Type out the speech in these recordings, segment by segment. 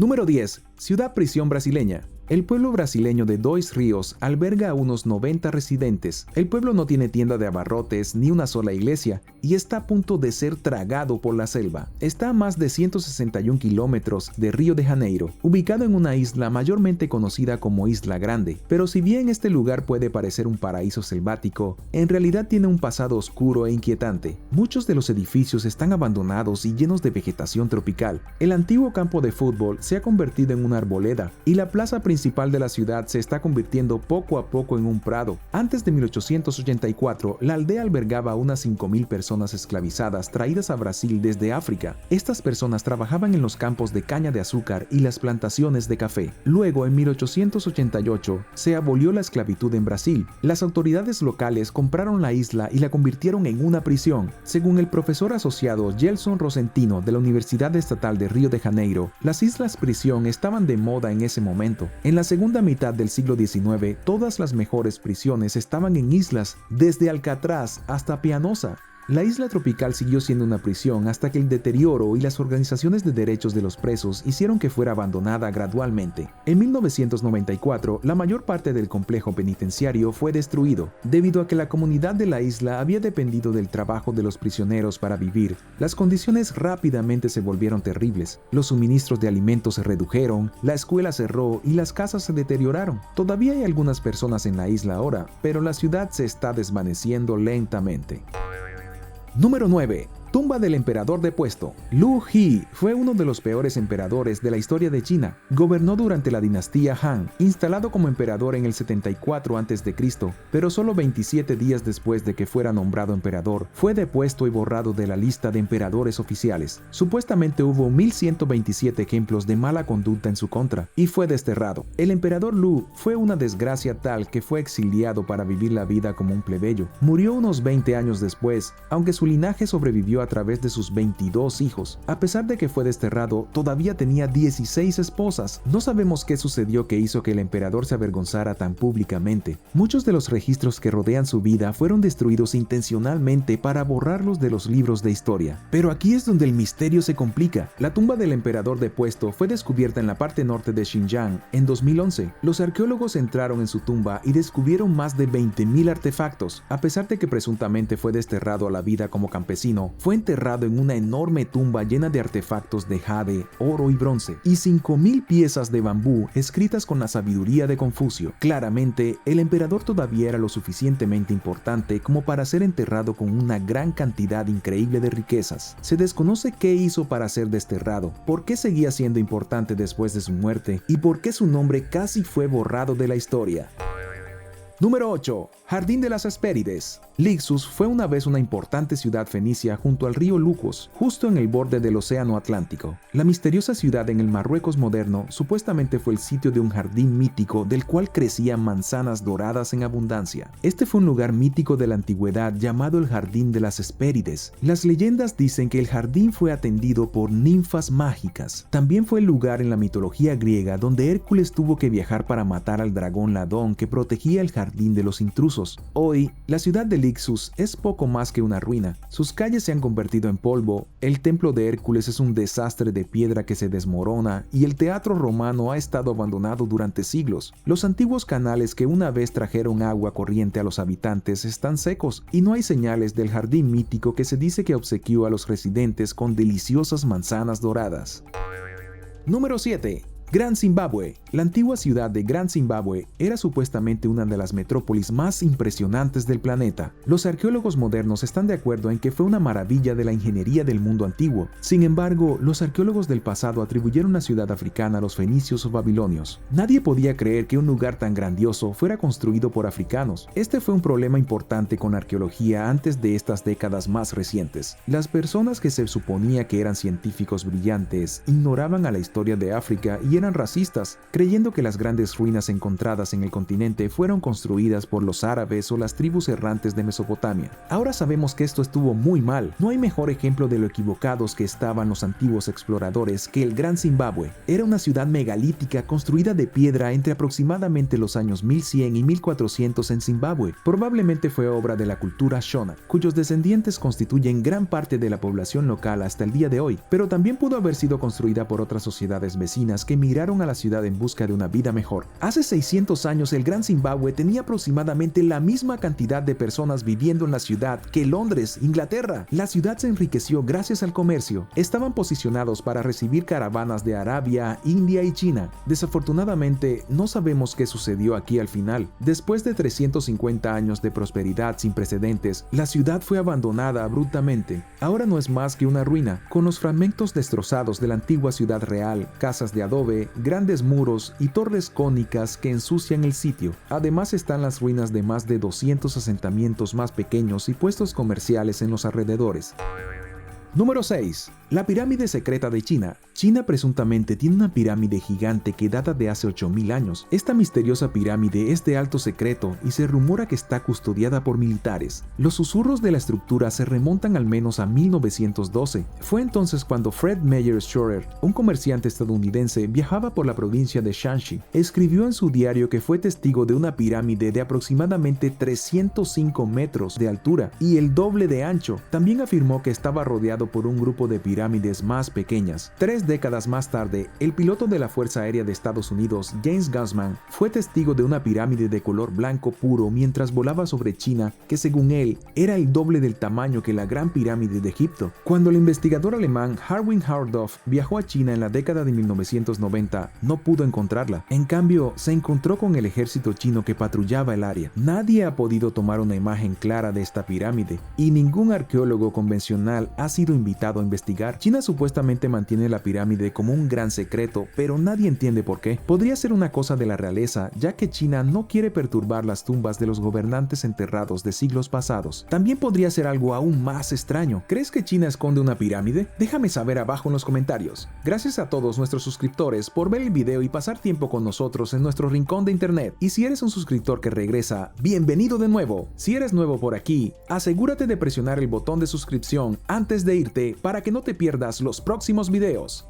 Número 10. Ciudad prisión brasileña. El pueblo brasileño de Dois Rios alberga a unos 90 residentes. El pueblo no tiene tienda de abarrotes ni una sola iglesia y está a punto de ser tragado por la selva. Está a más de 161 kilómetros de Río de Janeiro, ubicado en una isla mayormente conocida como Isla Grande. Pero si bien este lugar puede parecer un paraíso selvático, en realidad tiene un pasado oscuro e inquietante. Muchos de los edificios están abandonados y llenos de vegetación tropical. El antiguo campo de fútbol se ha convertido en una arboleda y la plaza principal de la ciudad se está convirtiendo poco a poco en un prado. Antes de 1884, la aldea albergaba a unas 5.000 personas esclavizadas traídas a Brasil desde África. Estas personas trabajaban en los campos de caña de azúcar y las plantaciones de café. Luego, en 1888, se abolió la esclavitud en Brasil. Las autoridades locales compraron la isla y la convirtieron en una prisión. Según el profesor asociado Gelson Rosentino de la Universidad Estatal de Río de Janeiro, las islas prisión estaban de moda en ese momento. En la segunda mitad del siglo XIX, todas las mejores prisiones estaban en islas, desde Alcatraz hasta Pianosa. La isla tropical siguió siendo una prisión hasta que el deterioro y las organizaciones de derechos de los presos hicieron que fuera abandonada gradualmente. En 1994, la mayor parte del complejo penitenciario fue destruido, debido a que la comunidad de la isla había dependido del trabajo de los prisioneros para vivir. Las condiciones rápidamente se volvieron terribles. Los suministros de alimentos se redujeron, la escuela cerró y las casas se deterioraron. Todavía hay algunas personas en la isla ahora, pero la ciudad se está desvaneciendo lentamente. Número 9. Tumba del emperador depuesto. Lu He fue uno de los peores emperadores de la historia de China. Gobernó durante la dinastía Han, instalado como emperador en el 74 a.C., pero solo 27 días después de que fuera nombrado emperador, fue depuesto y borrado de la lista de emperadores oficiales. Supuestamente hubo 1127 ejemplos de mala conducta en su contra, y fue desterrado. El emperador Lu fue una desgracia tal que fue exiliado para vivir la vida como un plebeyo. Murió unos 20 años después, aunque su linaje sobrevivió a través de sus 22 hijos. A pesar de que fue desterrado, todavía tenía 16 esposas. No sabemos qué sucedió que hizo que el emperador se avergonzara tan públicamente. Muchos de los registros que rodean su vida fueron destruidos intencionalmente para borrarlos de los libros de historia. Pero aquí es donde el misterio se complica. La tumba del emperador depuesto fue descubierta en la parte norte de Xinjiang en 2011. Los arqueólogos entraron en su tumba y descubrieron más de 20.000 artefactos. A pesar de que presuntamente fue desterrado a la vida como campesino, fue enterrado en una enorme tumba llena de artefactos de jade, oro y bronce, y 5.000 piezas de bambú escritas con la sabiduría de Confucio. Claramente, el emperador todavía era lo suficientemente importante como para ser enterrado con una gran cantidad increíble de riquezas. Se desconoce qué hizo para ser desterrado, por qué seguía siendo importante después de su muerte, y por qué su nombre casi fue borrado de la historia. Número 8. Jardín de las Hespérides. Lixus fue una vez una importante ciudad fenicia junto al río Lucos, justo en el borde del Océano Atlántico. La misteriosa ciudad en el Marruecos moderno supuestamente fue el sitio de un jardín mítico del cual crecían manzanas doradas en abundancia. Este fue un lugar mítico de la antigüedad llamado el Jardín de las Hespérides. Las leyendas dicen que el jardín fue atendido por ninfas mágicas. También fue el lugar en la mitología griega donde Hércules tuvo que viajar para matar al dragón Ladón que protegía el jardín de los intrusos. Hoy, la ciudad de Lixus es poco más que una ruina. Sus calles se han convertido en polvo, el templo de Hércules es un desastre de piedra que se desmorona y el teatro romano ha estado abandonado durante siglos. Los antiguos canales que una vez trajeron agua corriente a los habitantes están secos y no hay señales del jardín mítico que se dice que obsequió a los residentes con deliciosas manzanas doradas. Número 7. Gran Zimbabue. La antigua ciudad de Gran Zimbabue era supuestamente una de las metrópolis más impresionantes del planeta. Los arqueólogos modernos están de acuerdo en que fue una maravilla de la ingeniería del mundo antiguo. Sin embargo, los arqueólogos del pasado atribuyeron la ciudad africana a los fenicios o babilonios. Nadie podía creer que un lugar tan grandioso fuera construido por africanos. Este fue un problema importante con la arqueología antes de estas décadas más recientes. Las personas que se suponía que eran científicos brillantes ignoraban a la historia de África y eran racistas. creyendo que las grandes ruinas encontradas en el continente fueron construidas por los árabes o las tribus errantes de Mesopotamia. Ahora sabemos que esto estuvo muy mal. No hay mejor ejemplo de lo equivocados que estaban los antiguos exploradores que el Gran Zimbabue. Era una ciudad megalítica construida de piedra entre aproximadamente los años 1100 y 1400 en Zimbabue. Probablemente fue obra de la cultura Shona, cuyos descendientes constituyen gran parte de la población local hasta el día de hoy, pero también pudo haber sido construida por otras sociedades vecinas que migraron a la ciudad en busca de una vida mejor. Hace 600 años el Gran Zimbabue tenía aproximadamente la misma cantidad de personas viviendo en la ciudad que Londres, Inglaterra. La ciudad se enriqueció gracias al comercio. Estaban posicionados para recibir caravanas de Arabia, India y China. Desafortunadamente, no sabemos qué sucedió aquí al final. Después de 350 años de prosperidad sin precedentes, la ciudad fue abandonada abruptamente. Ahora no es más que una ruina, con los fragmentos destrozados de la antigua ciudad real, casas de adobe, grandes muros y torres cónicas que ensucian el sitio. Además están las ruinas de más de 200 asentamientos más pequeños y puestos comerciales en los alrededores. Número 6. La pirámide secreta de China. China presuntamente tiene una pirámide gigante que data de hace 8000 años. Esta misteriosa pirámide es de alto secreto y se rumora que está custodiada por militares. Los susurros de la estructura se remontan al menos a 1912. Fue entonces cuando Fred Meyer Schroeder, un comerciante estadounidense, viajaba por la provincia de Shanxi. Escribió en su diario que fue testigo de una pirámide de aproximadamente 305 metros de altura y el doble de ancho. También afirmó que estaba rodeado por un grupo de pirámides más pequeñas. 3 décadas más tarde, el piloto de la Fuerza Aérea de Estados Unidos, James Gassman, fue testigo de una pirámide de color blanco puro mientras volaba sobre China, que según él, era el doble del tamaño que la Gran Pirámide de Egipto. Cuando el investigador alemán Erwin Hardoff viajó a China en la década de 1990, no pudo encontrarla. En cambio, se encontró con el ejército chino que patrullaba el área. Nadie ha podido tomar una imagen clara de esta pirámide, y ningún arqueólogo convencional ha sido invitado a investigar. China supuestamente mantiene la pirámide como un gran secreto, pero nadie entiende por qué. Podría ser una cosa de la realeza, ya que China no quiere perturbar las tumbas de los gobernantes enterrados de siglos pasados. También podría ser algo aún más extraño. ¿Crees que China esconde una pirámide? Déjame saber abajo en los comentarios. Gracias a todos nuestros suscriptores por ver el video y pasar tiempo con nosotros en nuestro rincón de internet. Y si eres un suscriptor que regresa, bienvenido de nuevo. Si eres nuevo por aquí, asegúrate de presionar el botón de suscripción antes de irte para que no te pierdas los próximos videos.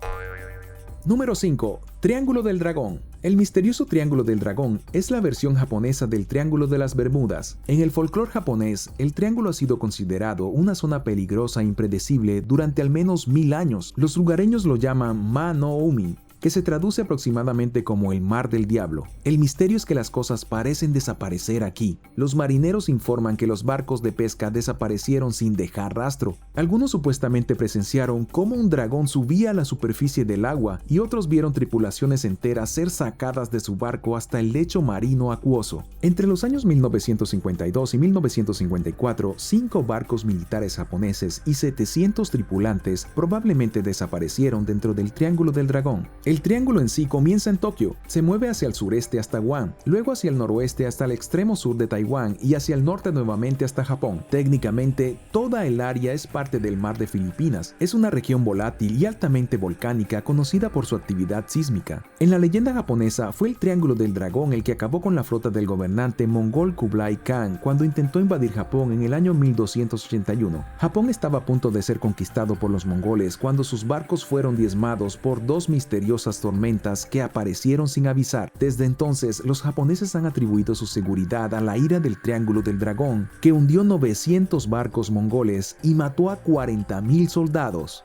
Número 5. Triángulo del Dragón. El misterioso Triángulo del Dragón es la versión japonesa del Triángulo de las Bermudas. En el folclore japonés, el triángulo ha sido considerado una zona peligrosa e impredecible durante al menos 1000 años. Los lugareños lo llaman Ma no Umi, que se traduce aproximadamente como el mar del diablo. El misterio es que las cosas parecen desaparecer aquí. Los marineros informan que los barcos de pesca desaparecieron sin dejar rastro. Algunos supuestamente presenciaron cómo un dragón subía a la superficie del agua y otros vieron tripulaciones enteras ser sacadas de su barco hasta el lecho marino acuoso. Entre los años 1952 y 1954, 5 barcos militares japoneses y 700 tripulantes probablemente desaparecieron dentro del Triángulo del Dragón. El triángulo en sí comienza en Tokio, se mueve hacia el sureste hasta Guam, luego hacia el noroeste hasta el extremo sur de Taiwán y hacia el norte nuevamente hasta Japón. Técnicamente, toda el área es parte del mar de Filipinas. Es una región volátil y altamente volcánica conocida por su actividad sísmica. En la leyenda japonesa, fue el Triángulo del Dragón el que acabó con la flota del gobernante mongol Kublai Khan cuando intentó invadir Japón en el año 1281. Japón estaba a punto de ser conquistado por los mongoles cuando sus barcos fueron diezmados por 2 misteriosas tormentas que aparecieron sin avisar. Desde entonces, los japoneses han atribuido su seguridad a la ira del Triángulo del Dragón, que hundió 900 barcos mongoles y mató a 40.000 soldados.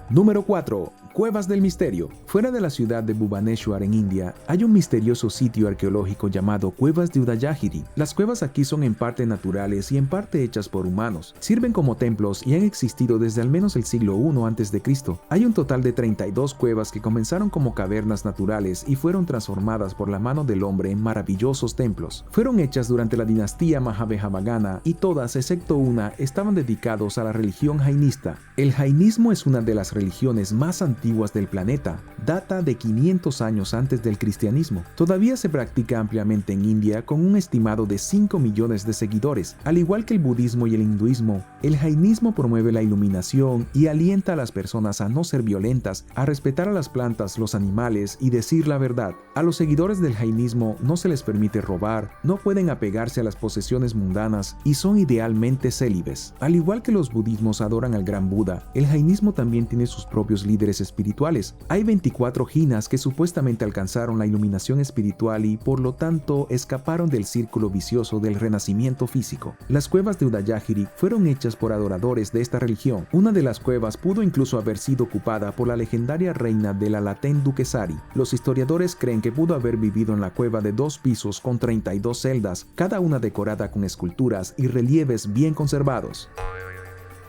Número 4. Cuevas del Misterio. Fuera de la ciudad de Bhubaneswar en India, hay un misterioso sitio arqueológico llamado Cuevas de Udayagiri. Las cuevas aquí son en parte naturales y en parte hechas por humanos. Sirven como templos y han existido desde al menos el siglo I a.C. Hay un total de 32 cuevas que comenzaron como cavernas naturales y fueron transformadas por la mano del hombre en maravillosos templos. Fueron hechas durante la dinastía Mahavajrayana y todas, excepto una, estaban dedicados a la religión jainista. El jainismo es una de las religiones más antiguas del planeta. data de 500 años antes del cristianismo. Todavía se practica ampliamente en India con un estimado de 5 millones de seguidores. Al igual que el budismo y el hinduismo, el jainismo promueve la iluminación y alienta a las personas a no ser violentas, a respetar a las plantas, los animales y decir la verdad. A los seguidores del jainismo no se les permite robar, no pueden apegarse a las posesiones mundanas y son idealmente célibes. Al igual que los budismos adoran al gran Buda, el jainismo también tiene sus propios líderes espirituales. Hay 24 jinas que supuestamente alcanzaron la iluminación espiritual y por lo tanto escaparon del círculo vicioso del renacimiento físico. Las cuevas de Udayagiri fueron hechas por adoradores de esta religión. Una de las cuevas pudo incluso haber sido ocupada por la legendaria reina de la Latén Dukesari. Los historiadores creen que pudo haber vivido en la cueva de 2 pisos con 32 celdas, cada una decorada con esculturas y relieves bien conservados.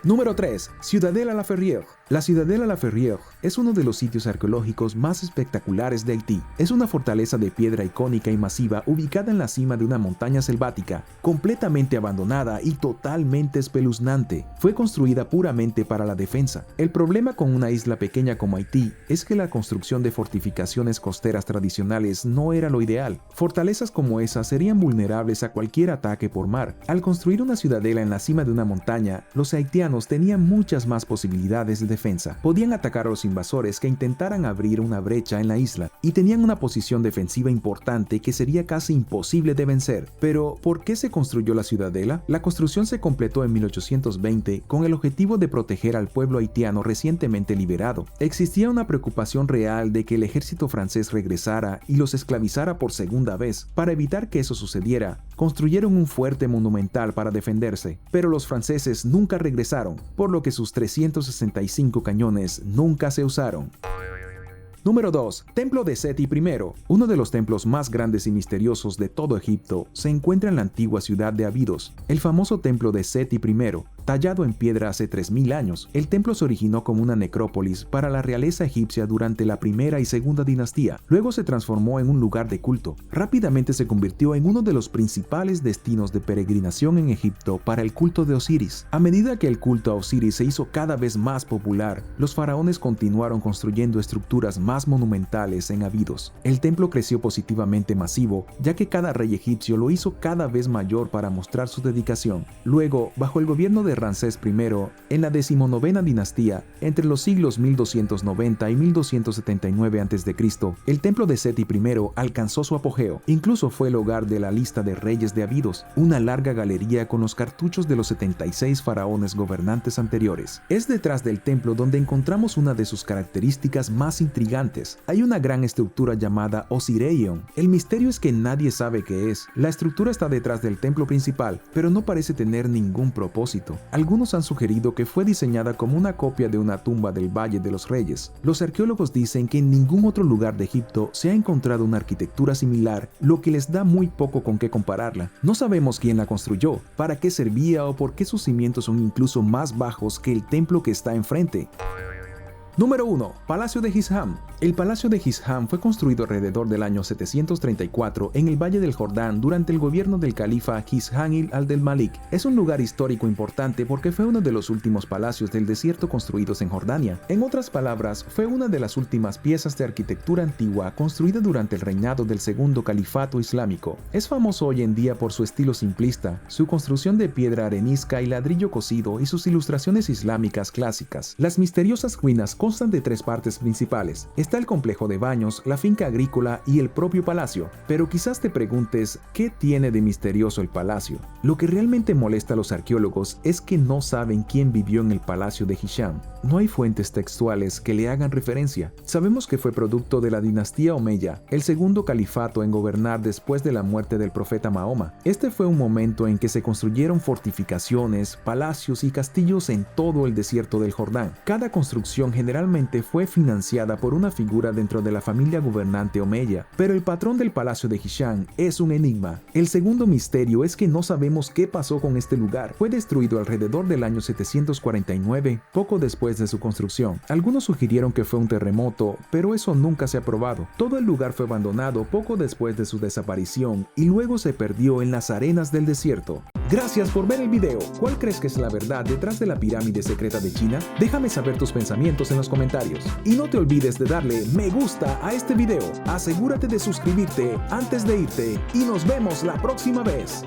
Número 3. Ciudadela La Ferrière. La Ciudadela La Ferrière es uno de los sitios arqueológicos más espectaculares de Haití. Es una fortaleza de piedra icónica y masiva ubicada en la cima de una montaña selvática, completamente abandonada y totalmente espeluznante. Fue construida puramente para la defensa. El problema con una isla pequeña como Haití es que la construcción de fortificaciones costeras tradicionales no era lo ideal. Fortalezas como esa serían vulnerables a cualquier ataque por mar. Al construir una ciudadela en la cima de una montaña, los haitianos tenían muchas más posibilidades de defensa. Podían atacar a los invasores que intentaran abrir una brecha en la isla y tenían una posición defensiva importante que sería casi imposible de vencer. Pero, ¿por qué se construyó la ciudadela? La construcción se completó en 1820 con el objetivo de proteger al pueblo haitiano recientemente liberado. Existía una preocupación real de que el ejército francés regresara y los esclavizara por segunda vez. Para evitar que eso sucediera, construyeron un fuerte monumental para defenderse, pero los franceses nunca regresaron, por lo que sus 365 cañones nunca se usaron. Número 2. Templo de Seti I. Uno de los templos más grandes y misteriosos de todo Egipto se encuentra en la antigua ciudad de Abidos. El famoso templo de Seti I, tallado en piedra hace 3000 años. El templo se originó como una necrópolis para la realeza egipcia durante la primera y segunda dinastía. Luego se transformó en un lugar de culto. Rápidamente se convirtió en uno de los principales destinos de peregrinación en Egipto para el culto de Osiris. A medida que el culto a Osiris se hizo cada vez más popular, los faraones continuaron construyendo estructuras más monumentales en Abidos. El templo creció positivamente masivo, ya que cada rey egipcio lo hizo cada vez mayor para mostrar su dedicación. Luego, bajo el gobierno de Ramsés I, en la 19ª dinastía, entre los siglos 1290 y 1279 a.C., el templo de Seti I alcanzó su apogeo. Incluso fue el hogar de la lista de reyes de Abidos, una larga galería con los cartuchos de los 76 faraones gobernantes anteriores. Es detrás del templo donde encontramos una de sus características más intrigantes. Hay una gran estructura llamada Osireion. El misterio es que nadie sabe qué es. La estructura está detrás del templo principal, pero no parece tener ningún propósito. Algunos han sugerido que fue diseñada como una copia de una tumba del Valle de los Reyes. Los arqueólogos dicen que en ningún otro lugar de Egipto se ha encontrado una arquitectura similar, lo que les da muy poco con qué compararla. No sabemos quién la construyó, para qué servía o por qué sus cimientos son incluso más bajos que el templo que está enfrente. Número 1. Palacio de Hisham. El Palacio de Hisham fue construido alrededor del año 734 en el Valle del Jordán durante el gobierno del califa Hisham al-Malik. Es un lugar histórico importante porque fue uno de los últimos palacios del desierto construidos en Jordania. En otras palabras, fue una de las últimas piezas de arquitectura antigua construida durante el reinado del segundo califato islámico. Es famoso hoy en día por su estilo simplista, su construcción de piedra arenisca y ladrillo cocido y sus ilustraciones islámicas clásicas. Las misteriosas ruinas constan de 3 partes principales. Está el complejo de baños, la finca agrícola y el propio palacio. Pero quizás te preguntes, ¿qué tiene de misterioso el palacio? Lo que realmente molesta a los arqueólogos es que no saben quién vivió en el palacio de Hisham. No hay fuentes textuales que le hagan referencia. Sabemos que fue producto de la dinastía Omeya, el segundo califato en gobernar después de la muerte del profeta Mahoma. Este fue un momento en que se construyeron fortificaciones, palacios y castillos en todo el desierto del Jordán. Cada construcción generalmente fue financiada por una figura dentro de la familia gobernante Omeya, pero el patrón del palacio de Hisham es un enigma. El segundo misterio es que no sabemos qué pasó con este lugar. Fue destruido alrededor del año 749, poco después de su construcción. Algunos sugirieron que fue un terremoto, pero eso nunca se ha probado. Todo el lugar fue abandonado poco después de su desaparición y luego se perdió en las arenas del desierto. Gracias por ver el video. ¿Cuál crees que es la verdad detrás de la pirámide secreta de China? Déjame saber tus pensamientos en los comentarios. Y no te olvides de darle me gusta a este video. Asegúrate de suscribirte antes de irte y nos vemos la próxima vez.